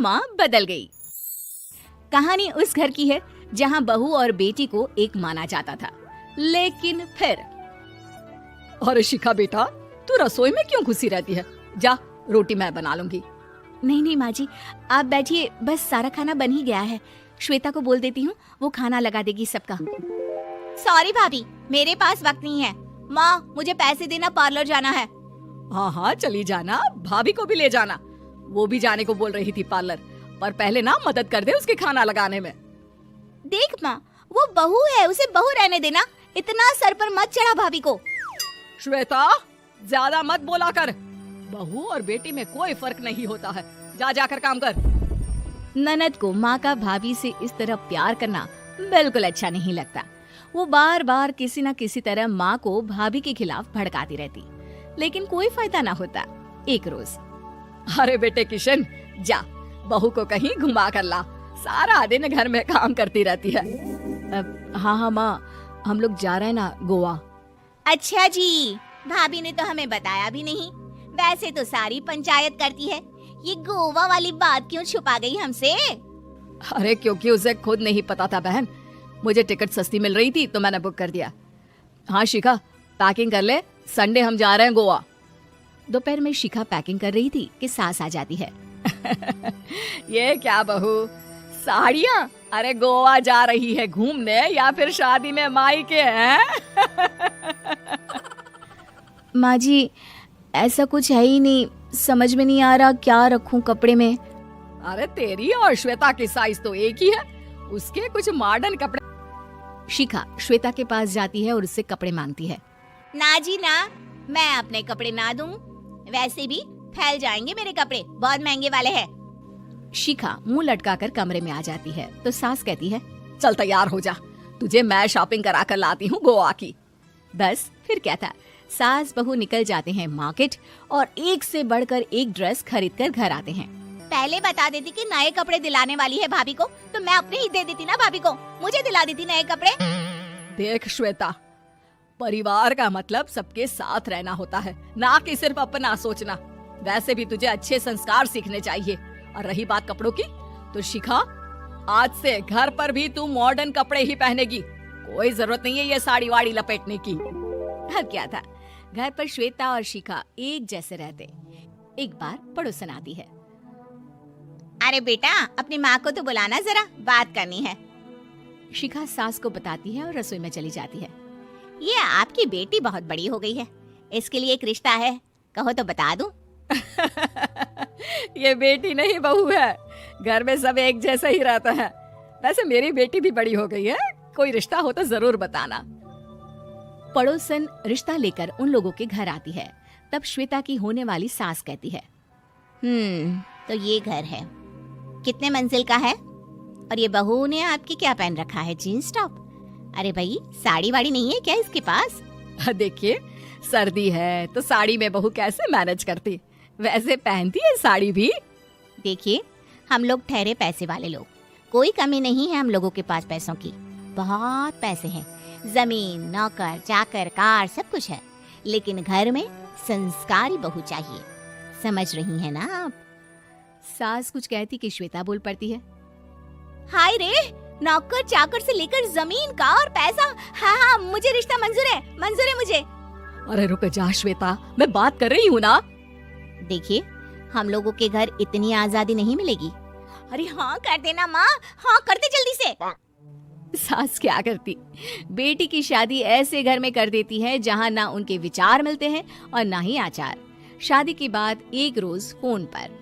माँ बदल गई। कहानी उस घर की है जहाँ बहू और बेटी को एक माना जाता था, लेकिन फिर अरे शिखा बेटा, तू रसोई में क्यों घुसी रहती है? जा, रोटी मैं बना लूंगी। नहीं नहीं माँ जी, आप बैठिए, बस सारा खाना बन ही गया है। श्वेता को बोल देती हूँ, वो खाना लगा देगी सबका। सॉरी भाभी, मेरे पास वक्त नहीं है। माँ, मुझे पैसे देना, पार्लर जाना है। हाँ हाँ चली जाना, भाभी को भी ले जाना। वो भी जाने को बोल रही थी पार्लर, पर पहले ना मदद कर दे उसके खाना लगाने में। देख माँ, वो बहू है, उसे बहू रहने देना, इतना सर पर मत चढ़ा भाभी को। श्वेता, ज्यादा मत बोला कर। बहू और बेटी में कोई फर्क नहीं होता है। जा जाकर काम कर। ननद को माँ का भाभी से इस तरह प्यार करना बिल्कुल अच्छा नहीं लगता। वो बार बार किसी न किसी तरह माँ को भाभी के खिलाफ भड़काती रहती, लेकिन कोई फायदा ना होता। एक रोज, अरे बेटे किशन, जा बहू को कहीं घुमा कर ला, सारा दिन घर में काम करती रहती है। हाँ हाँ माँ, हम लोग जा रहे हैं ना गोवा। अच्छा जी, भाभी ने तो हमें बताया भी नहीं। वैसे तो सारी पंचायत करती है, ये गोवा वाली बात क्यों छुपा गई हमसे? अरे क्योंकि उसे खुद नहीं पता था बहन। मुझे टिकट सस्ती मिल रही थी तो मैंने बुक कर दिया। हाँ शिखा, पैकिंग कर ले, संडे हम जा रहे हैं गोवा। दोपहर में शिखा पैकिंग कर रही थी कि सास आ जाती है। ये क्या बहू, साड़ियाँ? अरे गोवा जा रही है घूमने या फिर शादी में मायके हैं? माँ जी, ऐसा कुछ है ही नहीं, समझ में नहीं आ रहा क्या रखूं कपड़े में। अरे तेरी और श्वेता की साइज तो एक ही है, उसके कुछ मॉडर्न कपड़े। शिखा श्वेता के पास जाती है और उससे कपड़े मांगती है। ना जी ना, मैं अपने कपड़े ना दूं, वैसे भी फैल जाएंगे मेरे कपड़े, बहुत महंगे वाले हैं। शिखा मुंह लटकाकर कमरे में आ जाती है तो सास कहती है, चल तैयार हो जा, तुझे मैं शॉपिंग करा कर लाती हूँ गोवा की। बस फिर क्या था, सास बहू निकल जाते हैं मार्केट और एक से बढ़कर एक ड्रेस खरीद कर घर आते हैं। पहले बता देती कि नए कपड़े दिलाने वाली है भाभी को, तो मैं अपने ही दे देती ना भाभी को, मुझे दिला देती नए कपड़े। देख श्वेता, परिवार का मतलब सबके साथ रहना होता है, ना कि सिर्फ अपना सोचना। वैसे भी तुझे अच्छे संस्कार सीखने चाहिए। और रही बात कपड़ों की, तो शिखा, आज से घर पर भी तू मॉडर्न कपड़े ही पहनेगी। कोई जरूरत नहीं है ये साड़ी वाड़ी लपेटने की। अब क्या था, घर पर श्वेता और शिखा एक जैसे रहते। एक बार पड़ोसन आती है। अरे बेटा, अपनी माँ को तो बुलाना, जरा बात करनी है। शिखा सास को बताती है और रसोई में चली जाती है। ये आपकी बेटी बहुत बड़ी हो गई है, इसके लिए एक रिश्ता है, कहो तो बता दूं। ये बेटी नहीं बहू है, घर में सब एक जैसा ही रहता है। वैसे मेरी बेटी भी बड़ी हो गई है, कोई रिश्ता हो तो जरूर बताना। पड़ोसन रिश्ता लेकर उन लोगों के घर आती है। तब श्वेता की होने वाली सास कहती है, तो ये घर है, कितने मंजिल का है? और ये बहू ने आपकी क्या पहन रखा है, जीन्स टॉप? अरे भाई, साड़ी वाड़ी नहीं है क्या इसके पास? देखिए, सर्दी है तो साड़ी में बहू कैसे मैनेज करती, वैसे पहनती है साड़ी भी। देखिए, हम लोग ठहरे पैसे वाले लोग, कोई कमी नहीं है हम लोगों के पास पैसों की, बहुत पैसे हैं, जमीन, नौकर चाकर, कार, सब कुछ है, लेकिन घर में संस्कारी बहू चाहिए, समझ रही हैं ना आप? सास कुछ कहती कि श्वेता बोल पड़ती है, हाय रे, नौकर चाकर से लेकर जमीन, कार, पैसा, हाँ हाँ मुझे रिश्ता मंजूर है मुझे। अरे रुक जा श्वेता, मैं बात कर रही हूँ ना। देखिए, हम लोगों के घर इतनी आजादी नहीं मिलेगी। अरे हाँ कर देना माँ, हाँ कर दे जल्दी से। सास क्या करती, बेटी की शादी ऐसे घर में कर देती है जहाँ ना उनके विचार मिलते हैं और ना ही आचार। शादी के बाद एक रोज फोन पर,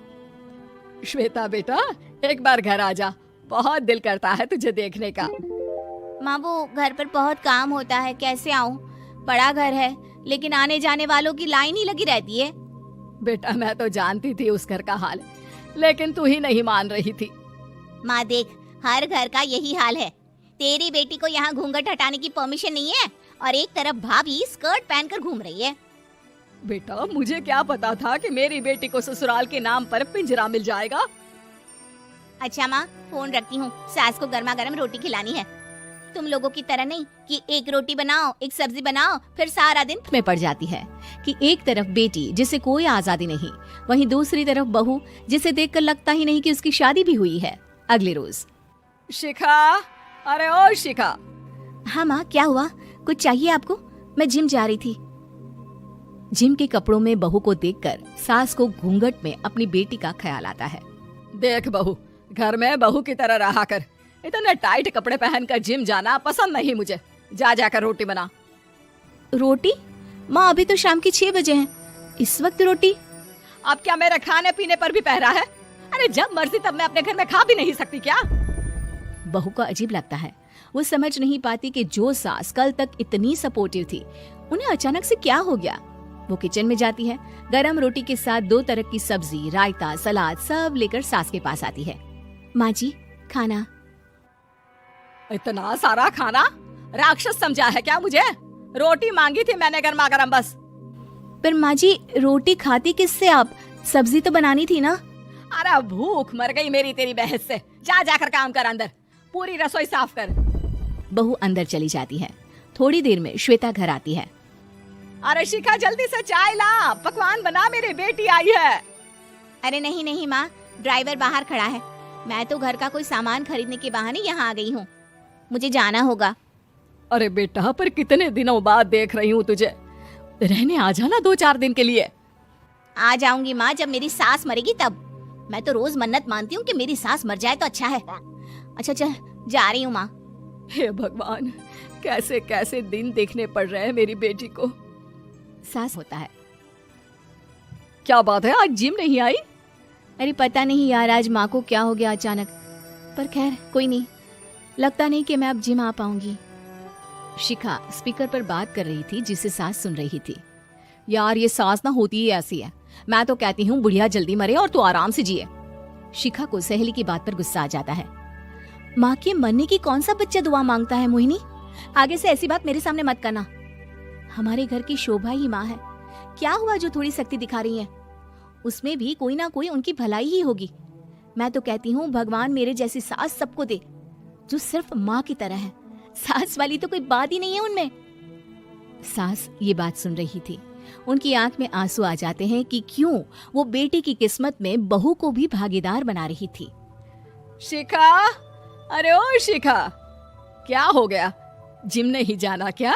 श्वेता बेटा, एक बार घर आ जा, बहुत दिल करता है तुझे देखने का। माँ, वो घर पर बहुत काम होता है, कैसे आऊँ? बड़ा घर है, लेकिन आने जाने वालों की लाइन ही लगी रहती है। बेटा, मैं तो जानती थी उस घर का हाल, लेकिन तू ही नहीं मान रही थी। माँ देख, हर घर का यही हाल है। तेरी बेटी को यहाँ घूंघट हटाने की परमिशन नहीं है और एक तरफ भाभी स्कर्ट पहनकर घूम रही है। बेटा, मुझे क्या पता था कि मेरी बेटी को ससुराल के नाम पर पिंजरा मिल जाएगा। अच्छा माँ, फोन रखती हूँ, सास को गर्मा गर्म रोटी खिलानी है। तुम लोगों की तरह नहीं कि एक रोटी बनाओ, एक सब्जी बनाओ, फिर सारा दिन में पड़ जाती है कि एक तरफ बेटी जिसे कोई आजादी नहीं, वहीं दूसरी तरफ बहू जिसे देखकर लगता ही नहीं कि उसकी शादी भी हुई है। अगले रोज, शिखा, अरे ओ शिखा। हाँ माँ, क्या हुआ? कुछ चाहिए आपको? मैं जिम जा रही थी। जिम के कपड़ों में बहू को देखकर सास को घूंघट में अपनी बेटी का ख्याल आता है। देख बहू, घर में बहू की तरह रहा कर। इतने टाइट कपड़े पहनकर जिम जाना पसंद नहीं मुझे। जा जाकर रोटी बना। रोटी? माँ, अभी तो शाम के 6 बजे हैं, इस वक्त रोटी? अब क्या मेरे खाने पीने पर भी पहरा है? अरे जब मर्जी तब मैं अपने घर में खा भी नहीं सकती क्या? बहू को अजीब लगता है। वो समझ नहीं पाती कि जो सास कल तक इतनी सपोर्टिव थी, उन्हें अचानक से क्या हो गया। वो किचन में जाती है, गरम रोटी के साथ 2 तरह की सब्जी, रायता, सलाद सब लेकर सास के पास आती है। माँ जी, खाना। इतना सारा खाना? राक्षस समझा है क्या मुझे? रोटी मांगी थी मैंने गर्मा गर्म बस। पर माँ जी, रोटी खाती किससे आप? सब्जी तो बनानी थी ना। अरे भूख मर गई मेरी तेरी बहस से। जा जाकर काम कर, अंदर पूरी रसोई साफ कर। बहू अंदर चली जाती है। थोड़ी देर में श्वेता घर आती है। अरे शिखा, जल्दी से चाय ला, पकवान बना, मेरी बेटी आई है। अरे नहीं नहीं माँ, ड्राइवर बाहर खड़ा है। मैं तो घर का कोई सामान खरीदने के बहाने यहाँ आ गई हूँ, मुझे जाना होगा। अरे बेटा, पर कितने दिनों बाद देख रही हूँ तुझे, रहने आ जाना 2-4 दिन के लिए। आ जाऊंगी माँ, जब मेरी सास मरेगी तब। मैं तो रोज मन्नत मानती हूँ कि मेरी सास मर जाए तो अच्छा है। अच्छा चल, जा रही हूँ माँ। हे भगवान, कैसे कैसे दिन देखने पड़ रहे हैं मेरी बेटी को। सास होता है। क्या बात है, आज जिम नहीं आई? अरे पता नहीं यार, आज माँ को क्या हो गया अचानक। पर खैर कोई नहीं, लगता नहीं कि मैं अब जिम आ पाऊंगी। शिखा स्पीकर पर बात कर रही थी जिसे सास सुन रही थी। यार ये सास ना होती ही ऐसी है। मैं तो कहती हूँ बुढ़िया जल्दी मरे और तू आराम से जिए। शिखा को सहेली की बात पर गुस्सा आ जाता है। माँ के मरने की कौन सा बच्चा दुआ मांगता है मोहिनी? आगे से ऐसी बात मेरे सामने मत करना। हमारे घर की शोभा ही माँ है। क्या हुआ जो थोड़ी शक्ति दिखा रही है? उसमें भी कोई ना कोई उनकी भलाई ही होगी। मैं तो कहती हूँ भगवान मेरे जैसी सास सबको दे, जो सिर्फ माँ की तरह है। सास वाली तो कोई बात ही नहीं है उनमें। सास ये बात सुन रही थी। उनकी आंख में आंसू आ जाते हैं कि क्यों वो बेटी की किस्मत में बहू को भी भागीदार बना रही थी। शिखा, अरे ओ शिखा, क्या हो गया? जिम नहीं जाना क्या?